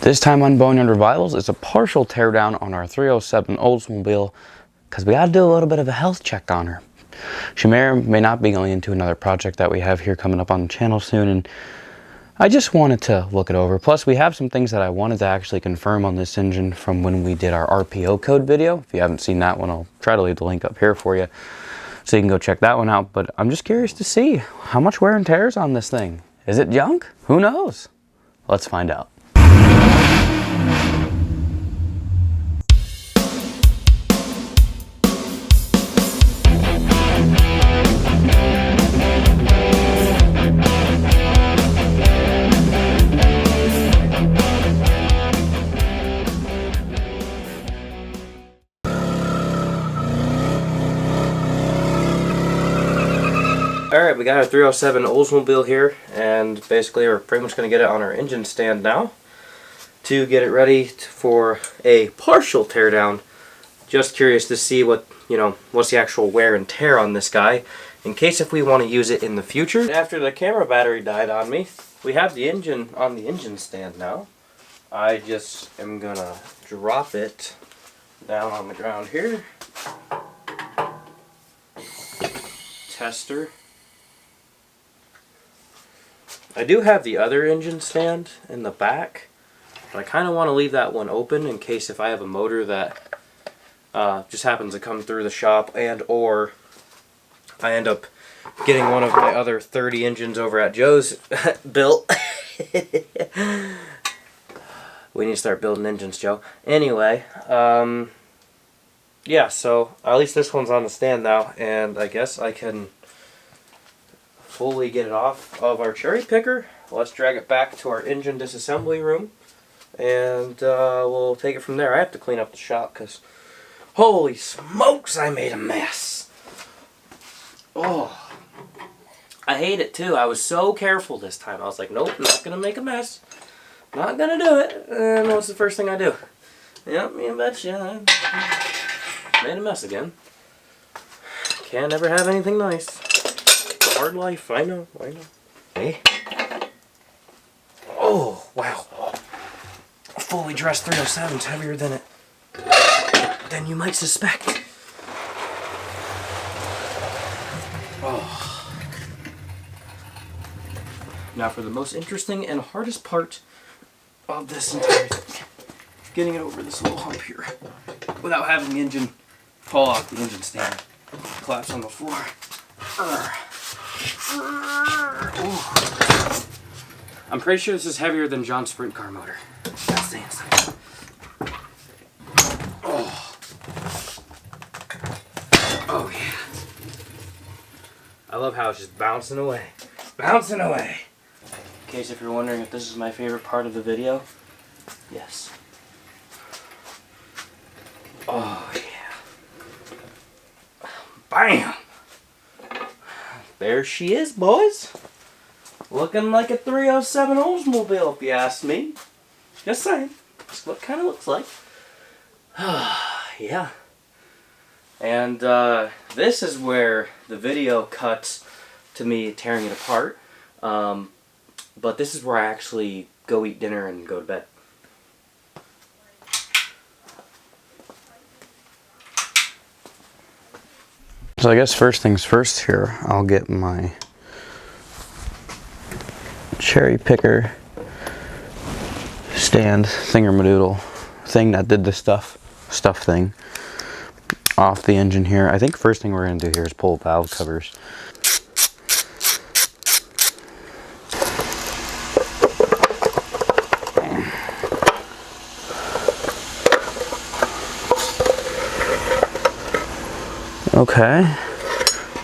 This time on Boneyard Revivals, it's a partial teardown on our 307 Oldsmobile because we got to do a little bit of a health check on her. She may or may not be going into another project that we have here coming up on the channel soon, and I just wanted to look it over. Plus, we have some things that I wanted to actually confirm on this engine from when we did our RPO code video. If you haven't seen that one, I'll try to leave the link up here for you so you can go check that one out. But I'm just curious to see how much wear and tear is on this thing. Is it junk? Who knows? Let's find out. Alright, we got our 307 Oldsmobile here, and basically we're pretty much going to get it on our engine stand now to get it ready for a partial teardown. Just curious to see what, what's the actual wear and tear on this guy, in case if we want to use it in the future. After the camera battery died on me, we have the engine on the engine stand now. I just am going to drop it down on the ground here. Tester. I do have the other engine stand in the back, but I kind of want to leave that one open in case if I have a motor that just happens to come through the shop, and or I end up getting one of my other 30 engines over at Joe's built. We need to start building engines, Joe. Anyway, yeah, so at least this one's on the stand now, and I guess I can fully get it off of our cherry picker. Let's drag it back to our engine disassembly room, and we'll take it from there. I have to clean up the shop because holy smokes, I made a mess. Oh, I hate it too. I was so careful this time. I was like, nope, not gonna make a mess, not gonna do it. And what's the first thing I do? Yep, me and betcha, I made a mess again. Can't ever have anything nice. Hard life, I know. Hey. Oh, wow. A fully dressed 307 is heavier than you might suspect. Oh. Now for the most interesting and hardest part of this entire thing. Getting it over this little hump here without having the engine fall off the engine stand. Collapse on the floor. I'm pretty sure this is heavier than John's sprint car motor. That's saying something. Oh yeah. I love how it's just bouncing away. Bouncing away. In case if you're wondering if this is my favorite part of the video, yes. Oh yeah. Bam! There she is, boys. Looking like a 307 Oldsmobile, if you ask me. Just saying. That's what it kind of looks like. Yeah. And this is where the video cuts to me tearing it apart. But this is where I actually go eat dinner and go to bed. So I guess first things first here, I'll get my cherry picker stand thingamanoodle thing that did the stuff thing off the engine here. I think first thing we're going to do here is pull valve covers. Okay,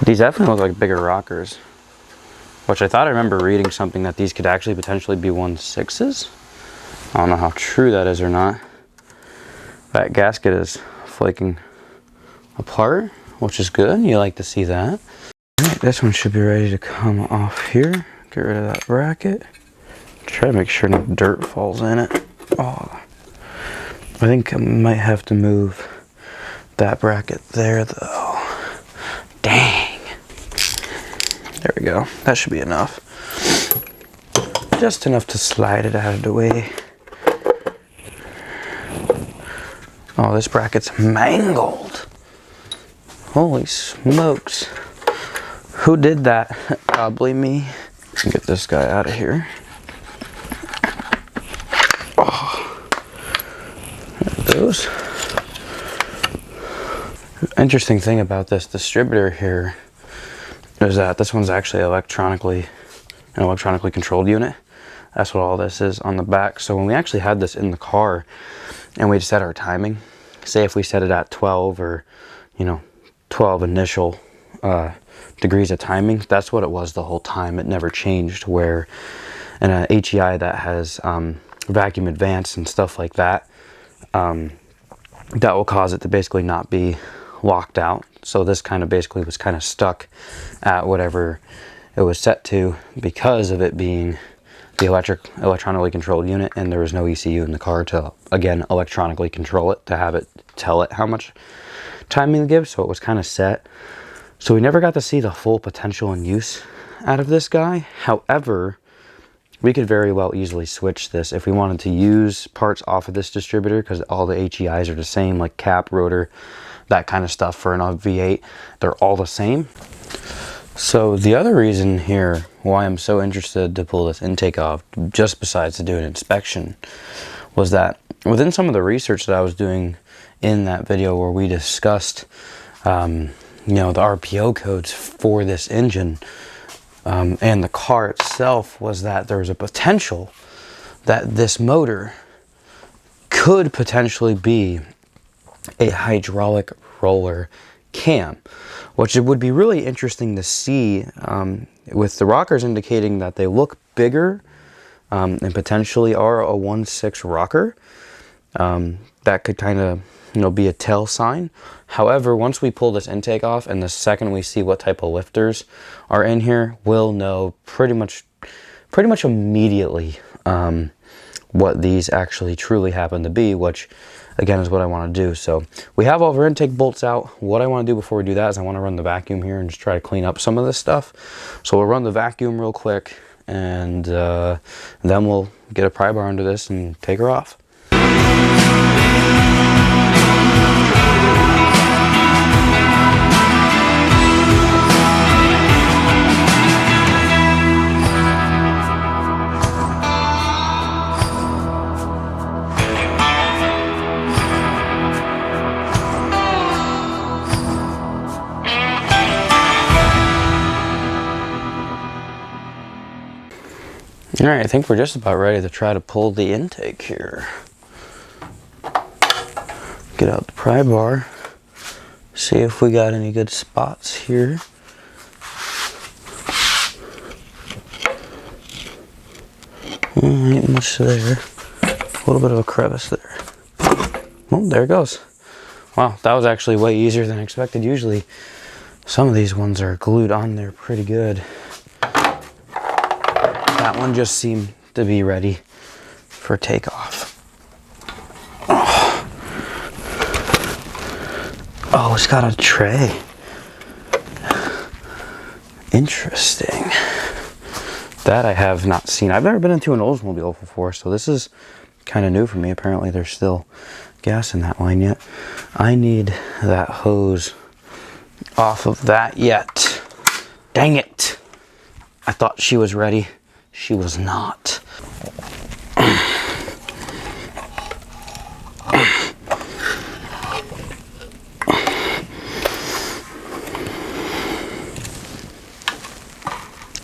these definitely look like bigger rockers, which I thought I remember reading something that these could actually potentially be 1/6s. I don't know how true that is or not. That gasket is flaking apart, which is good. You like to see that. All right, this one should be ready to come off here. Get rid of that bracket. Try to make sure no dirt falls in it. Oh, I think I might have to move that bracket there though. Dang. There we go. That should be enough. Just enough to slide it out of the way. Oh, this bracket's mangled. Holy smokes. Who did that? Probably me. Get this guy out of here. Oh. There it goes. Interesting thing about this distributor here is that this one's actually an electronically controlled unit. That's what all this is on the back. So when we actually had this in the car and we set our timing, say if we set it at 12 or 12 initial degrees of timing, that's what it was the whole time. It never changed. Where in a HEI that has vacuum advance and stuff like that, that will cause it to basically not be locked out. So this kind of basically was kind of stuck at whatever it was set to because of it being the electronically controlled unit, and there was no ECU in the car to again electronically control it, to have it tell it how much timing to give. So it was kind of set. So we never got to see the full potential and use out of this guy. However, we could very well easily switch this if we wanted to use parts off of this distributor, because all the HEIs are the same, like cap, rotor, that kind of stuff for an V8. They're all the same. So the other reason here why I'm so interested to pull this intake off, just besides to do an inspection, was that within some of the research that I was doing in that video where we discussed the RPO codes for this engine and the car itself, was that there was a potential that this motor could potentially be a hydraulic roller cam, which it would be really interesting to see, with the rockers indicating that they look bigger and potentially are a 1.6 rocker. That could kind of be a tell sign. However, once we pull this intake off and the second we see what type of lifters are in here, we'll know pretty much immediately what these actually truly happen to be, which again is what I want to do. So we have all of our intake bolts out. What I want to do before we do that is I want to run the vacuum here and just try to clean up some of this stuff. So we'll run the vacuum real quick, and then we'll get a pry bar under this and take her off. All right, I think we're just about ready to try to pull the intake here. Get out the pry bar, see if we got any good spots here. Ain't much there. A little bit of a crevice there. Oh, there it goes. Wow, that was actually way easier than expected. Usually some of these ones are glued on there pretty good. That one just seemed to be ready for takeoff. Oh, it's got a tray. Interesting. That I have not seen. I've never been into an Oldsmobile before, so this is kind of new for me. Apparently there's still gas in that line yet. I need that hose off of that yet. Dang it. I thought she was ready. She was not.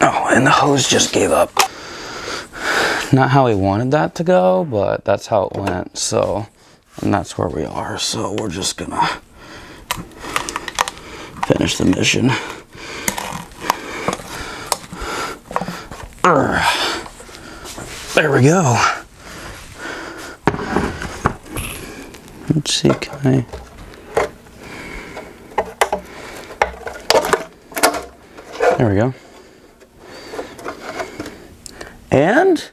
Oh, and the hose just gave up. Not how we wanted that to go, but that's how it went. So, and that's where we are. So we're just gonna finish the mission. There we go. Let's see, can there we go. And,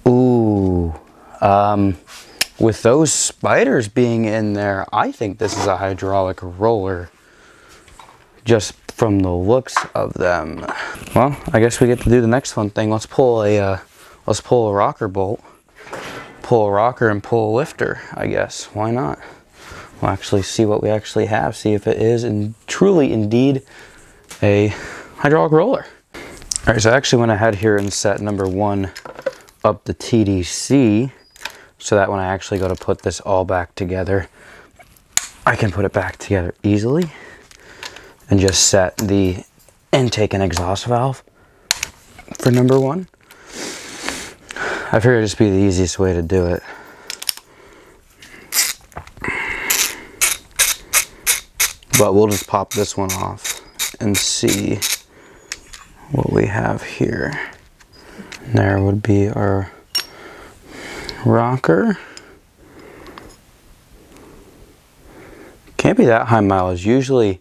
ooh, with those spiders being in there, I think this is a hydraulic roller, just from the looks of them. Well, I guess we get to do the next fun thing. Let's pull a rocker bolt, pull a rocker and pull a lifter, I guess. Why not? We'll actually see what we actually have, see if it is truly indeed a hydraulic roller. All right, so I actually went ahead here and set number 1 up the TDC so that when I actually go to put this all back together, I can put it back together easily and just set the intake and exhaust valve for number 1. I figured it'd just be the easiest way to do it. But we'll just pop this one off and see what we have here. There would be our rocker. Can't be that high mileage. Usually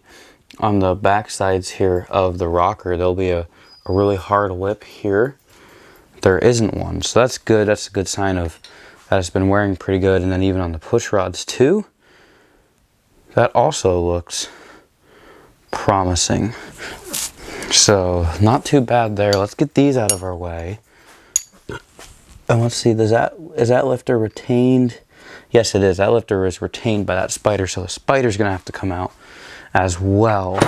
on the back sides here of the rocker, there'll be a really hard lip here. There isn't one, so that's good. That's a good sign of that it's been wearing pretty good. And then even on the push rods too, that also looks promising. So not too bad there. Let's get these out of our way. And let's see, is that lifter retained? Yes, it is. That lifter is retained by that spider, so the spider's gonna have to come out as well.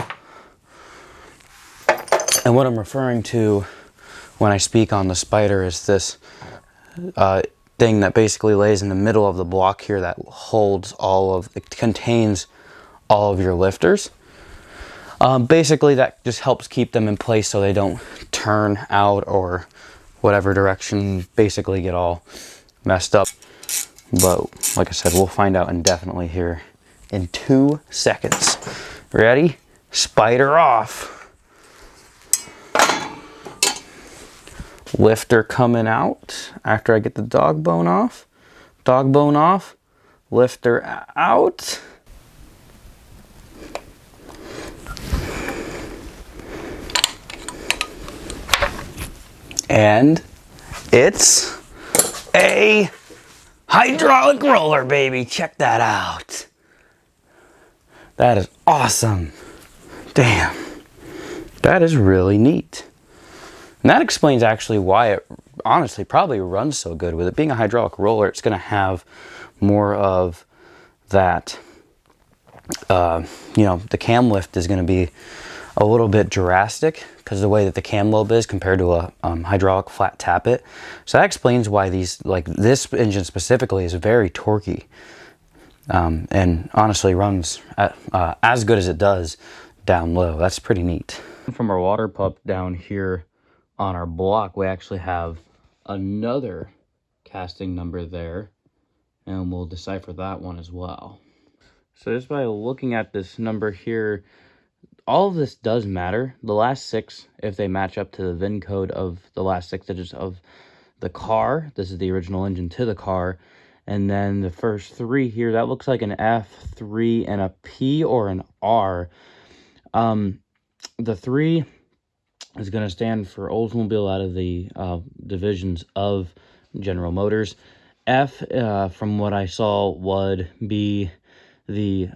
And what I'm referring to when I speak on the spider is this thing that basically lays in the middle of the block here that holds it contains all of your lifters. Basically that just helps keep them in place so they don't turn out or whatever direction, basically get all messed up. But like I said, we'll find out indefinitely here in 2 seconds. Ready? Spider off. Lifter coming out after I get the dog bone off. Dog bone off. Lifter out. And it's a hydraulic roller, baby. Check that out. That is awesome. Damn. That is really neat. And that explains actually why it honestly probably runs so good. With it being a hydraulic roller, it's going to have more of that, you know, the cam lift is going to be a little bit drastic because of the way that the cam lobe is compared to a hydraulic flat tappet. So that explains why these, like this engine specifically, is very torquey, and honestly runs at, as good as it does down low. That's pretty neat. From our water pump down here on our block, we actually have another casting number there, and we'll decipher that one as well. So just by looking at this number here, all of this does matter. The last 6, if they match up to the VIN code of the last 6 digits of the car, this is the original engine to the car, and then the first 3 here, that looks like an F3 and a P or an R. The 3 is going to stand for Oldsmobile out of the divisions of General Motors. F, from what I saw, would be the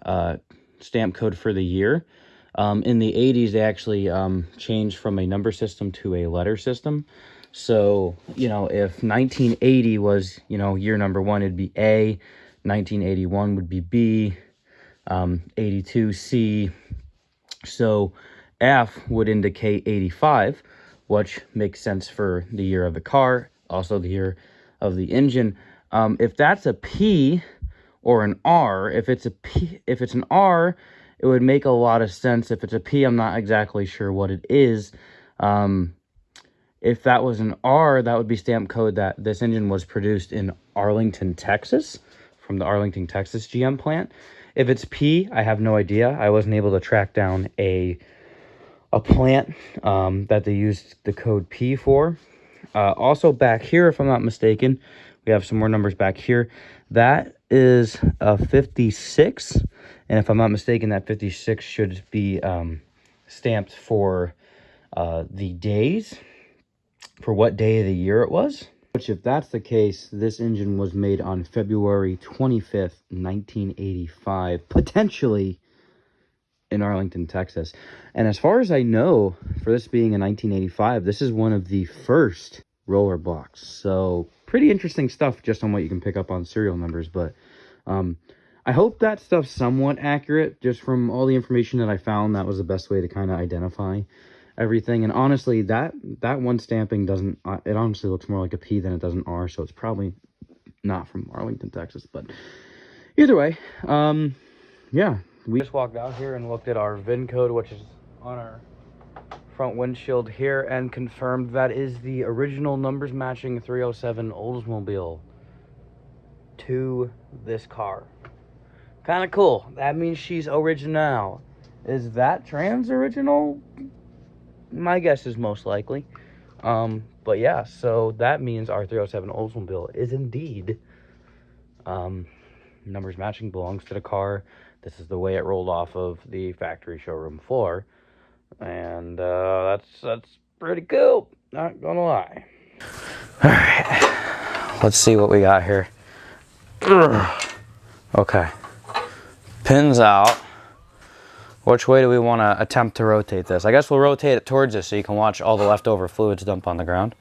stamp code for the year. In the 80s, they actually changed from a number system to a letter system. So, you know, if 1980 was, you know, year number 1, it'd be A, 1981 would be B, 82 C. So F would indicate 85, which makes sense for the year of the car, also the year of the engine. If that's a P or an R, if it's an R, it would make a lot of sense. If it's a P, I'm not exactly sure what it is. If that was an R, that would be stamp code that this engine was produced in Arlington, Texas, from the Arlington, Texas GM plant. If it's P, I have no idea. I wasn't able to track down a plant that they used the code P for. Also back here, if I'm not mistaken, we have some more numbers back here. That is a 56. And if I'm not mistaken, that 56 should be stamped for the days, for what day of the year it was. Which, if that's the case, this engine was made on February 25th, 1985, potentially in Arlington, Texas. And as far as I know, for this being in 1985, this is one of the first roller blocks. So pretty interesting stuff just on what you can pick up on serial numbers. But I hope that stuff's somewhat accurate. Just from all the information that I found, that was the best way to kind of identify everything. And honestly, that one stamping doesn't, it honestly looks more like a P than it does an R, so it's probably not from Arlington, Texas. But either way, yeah, we just walked out here and looked at our VIN code, which is on our front windshield here, and confirmed that is the original numbers matching 307 Oldsmobile to this car. Kind of cool. That means she's original. Is that trans original? My guess is most likely. But yeah, so that means our 307 Oldsmobile is indeed numbers matching, belongs to the car. This is the way it rolled off of the factory showroom floor. And that's pretty cool, not gonna lie. All right, let's see what we got here. Okay, pins out. Which way do we want to attempt to rotate this? I guess we'll rotate it towards us so you can watch all the leftover fluids dump on the ground.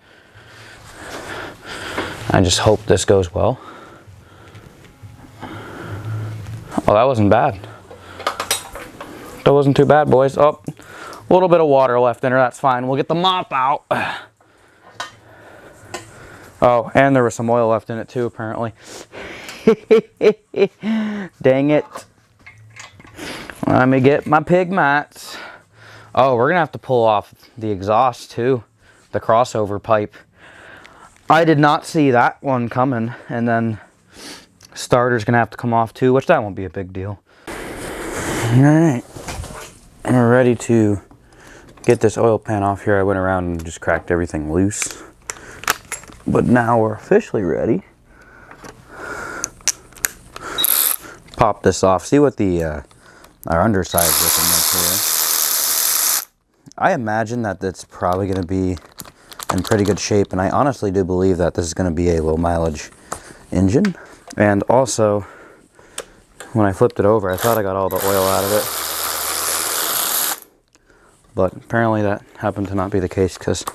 I just hope this goes well. Oh, that wasn't bad. That wasn't too bad, boys. Oh, a little bit of water left in her, that's fine. We'll get the mop out. Oh, and there was some oil left in it too, apparently. Dang it. Let me get my pig mats. Oh, we're gonna have to pull off the exhaust too, the crossover pipe. I did not see that one coming, and then starter's gonna have to come off too, which that won't be a big deal. All right, we're ready to get this oil pan off here. I went around and just cracked everything loose, but now we're officially ready. Pop this off. See what the our underside is looking like here. I imagine that that's probably going to be in pretty good shape, and I honestly do believe that this is going to be a low mileage engine. And also, when I flipped it over, I thought I got all the oil out of it, but apparently that happened to not be the case because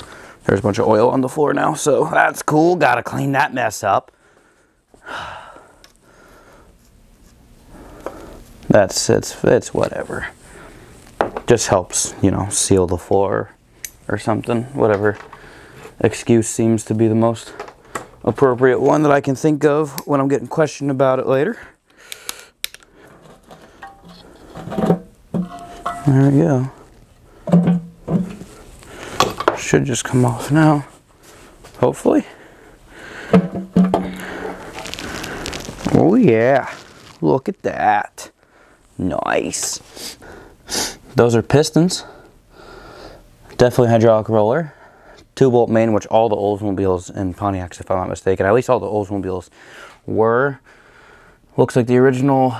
there's a bunch of oil on the floor now, so that's cool. Gotta clean that mess up. It's whatever. Just helps, you know, seal the floor or something. Whatever excuse seems to be the most appropriate one that I can think of when I'm getting questioned about it later. There we go. Should just come off now, hopefully. Oh yeah, look at that. Nice. Those are pistons. Definitely hydraulic roller. 2-bolt main, which all the Oldsmobiles and Pontiacs, if I'm not mistaken, at least all the Oldsmobiles were. Looks like the original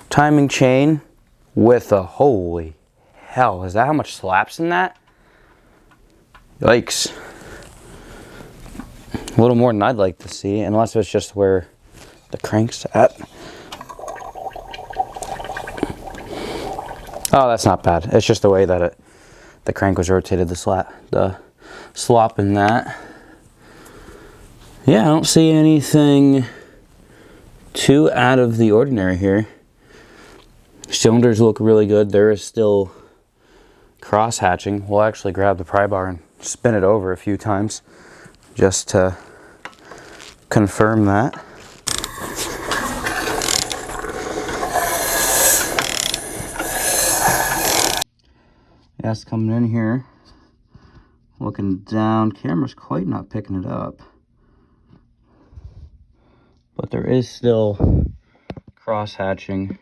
timing chain with a, holy hell, is that how much slaps in that? Yikes. A little more than I'd like to see, unless it's just where the crank's at. Oh, that's not bad. It's just the way that the crank was rotated, the slop in that. Yeah, I don't see anything too out of the ordinary here. Cylinders look really good. There is still cross hatching. We'll actually grab the pry bar and spin it over a few times just to confirm that. Gas coming in here, looking down. Camera's quite not picking it up, but there is still cross hatching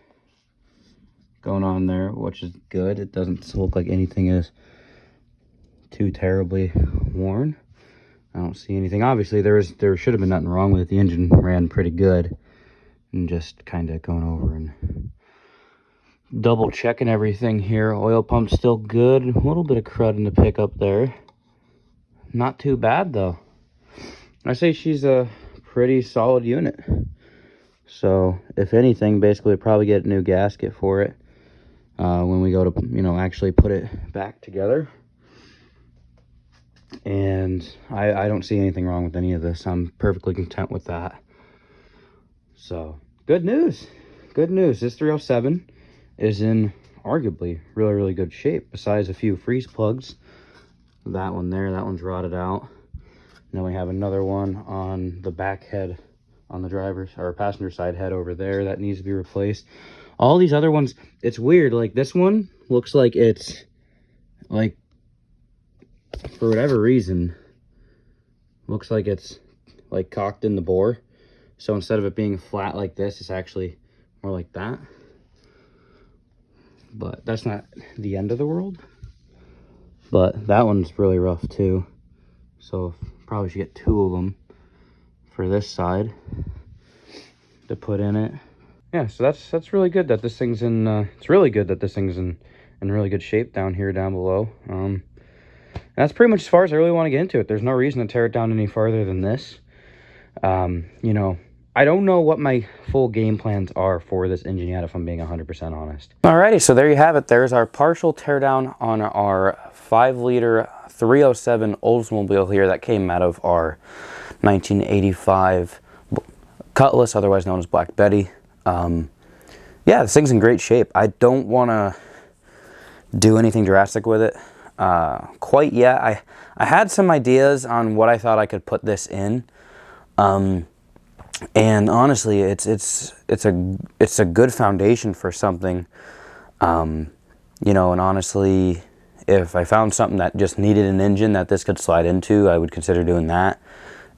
going on there, which is good. It doesn't look like anything is too terribly worn. I don't see anything. Obviously there should have been nothing wrong with it. The engine ran pretty good, and just kind of going over and double checking everything here. Oil pump's still good. A little bit of crud in the pickup there. Not too bad though. I say she's a pretty solid unit. So if anything, basically probably get a new gasket for it. when we go to, actually put it back together. And I don't see anything wrong with any of this. I'm perfectly content with that. So, good news. Good news. This 307 is in arguably really, really good shape. Besides a few freeze plugs. That one there, that one's rotted out. And then we have another one on the back head on the driver's or passenger side head over there that needs to be replaced. All these other ones, it's weird. Like this one looks like it's like, for whatever reason, looks like it's like cocked in the bore. So instead of it being flat like this, it's actually more like that. But that's not the end of the world. But that one's really rough too. So probably should get 2 of them for this side to put in it. Yeah, so that's really good that this thing's in it's really good that this thing's in really good shape down below. That's pretty much as far as I really want to get into it. There's no reason to tear it down any farther than this. You know, I don't know what my full game plans are for this engine yet, if I'm being 100% honest. Alrighty, so there you have it. There's our partial teardown on our 5-liter 307 Oldsmobile here that came out of our 1985 Cutlass, otherwise known as Black Betty. Yeah, this thing's in great shape. I don't want to do anything drastic with it quite yet. I had some ideas on what I thought I could put this in. And honestly, it's a good foundation for something. You know, and honestly, if I found something that just needed an engine that this could slide into, I would consider doing that.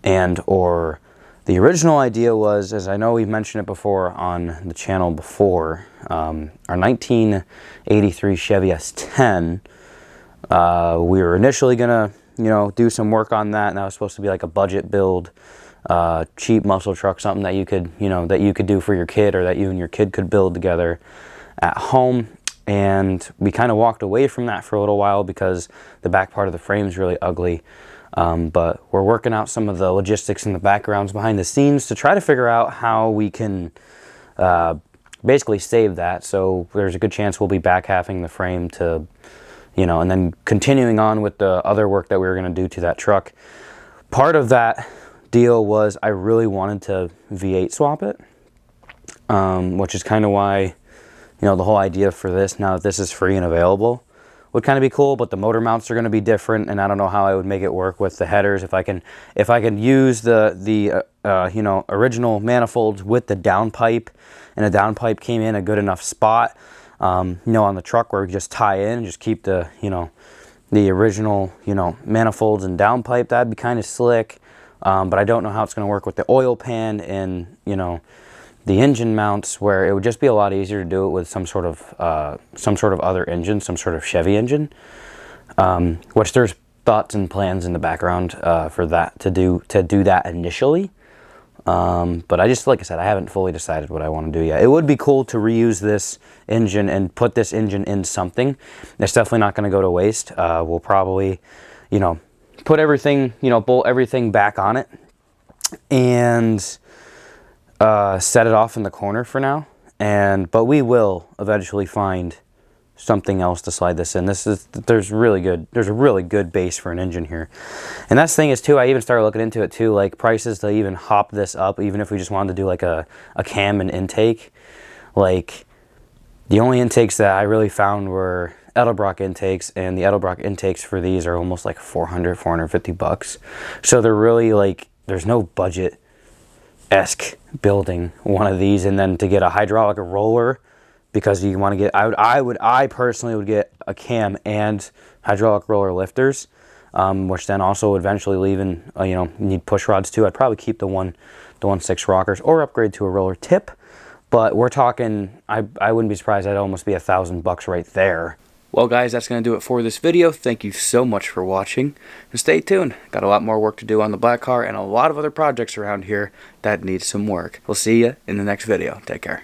And or the original idea was, as I know we've mentioned it before on the channel before, our 1983 Chevy S10, we were initially gonna, you know, do some work on that, and that was supposed to be like a budget build, cheap muscle truck, something that you could, you know, that you could do for your kid, or that you and your kid could build together at home. And we kind of walked away from that for a little while because the back part of the frame is really ugly. But we're working out some of the logistics and the backgrounds behind the scenes to try to figure out how we can basically save that. So there's a good chance we'll be back halving the frame to, you know, and then continuing on with the other work that we were going to do to that truck. Part of that deal was I really wanted to V8 swap it, which is kind of why, you know, the whole idea for this, now that this is free and available, would kind of be cool. But the motor mounts are going to be different, and I don't know how I would make it work with the headers. If I can use the you know, original manifolds with the downpipe, and the downpipe came in a good enough spot, you know, on the truck where we just tie in and just keep the, you know, the original, you know, manifolds and downpipe, that'd be kind of slick. But I don't know how it's going to work with the oil pan and, you know, the engine mounts, where it would just be a lot easier to do it with some sort of other engine, some sort of Chevy engine, which there's thoughts and plans in the background for that, to do that initially. But I just, like I said, I haven't fully decided what I want to do yet. It would be cool to reuse this engine and put this engine in something. It's definitely not going to go to waste. We'll probably, you know, put everything, you know, bolt everything back on it, and set it off in the corner for now. But we will eventually find something else to slide this in. There's a really good base for an engine here. And that's the thing is too, I even started looking into it too, like prices to even hop this up, even if we just wanted to do like a cam and intake. Like the only intakes that I really found were Edelbrock intakes, and the Edelbrock intakes for these are almost like $450. So they're really like, there's no budget-esque building one of these. And then to get a hydraulic roller, because you want to get, I personally would get a cam and hydraulic roller lifters, which then also eventually leaving, you know, you need push rods too. I'd probably keep the 1.6 rockers or upgrade to a roller tip. But we're talking, I wouldn't be surprised, that'd almost be $1,000 right there. Well guys, that's going to do it for this video. Thank you so much for watching, and stay tuned. Got a lot more work to do on the black car and a lot of other projects around here that need some work. We'll see you in the next video. Take care.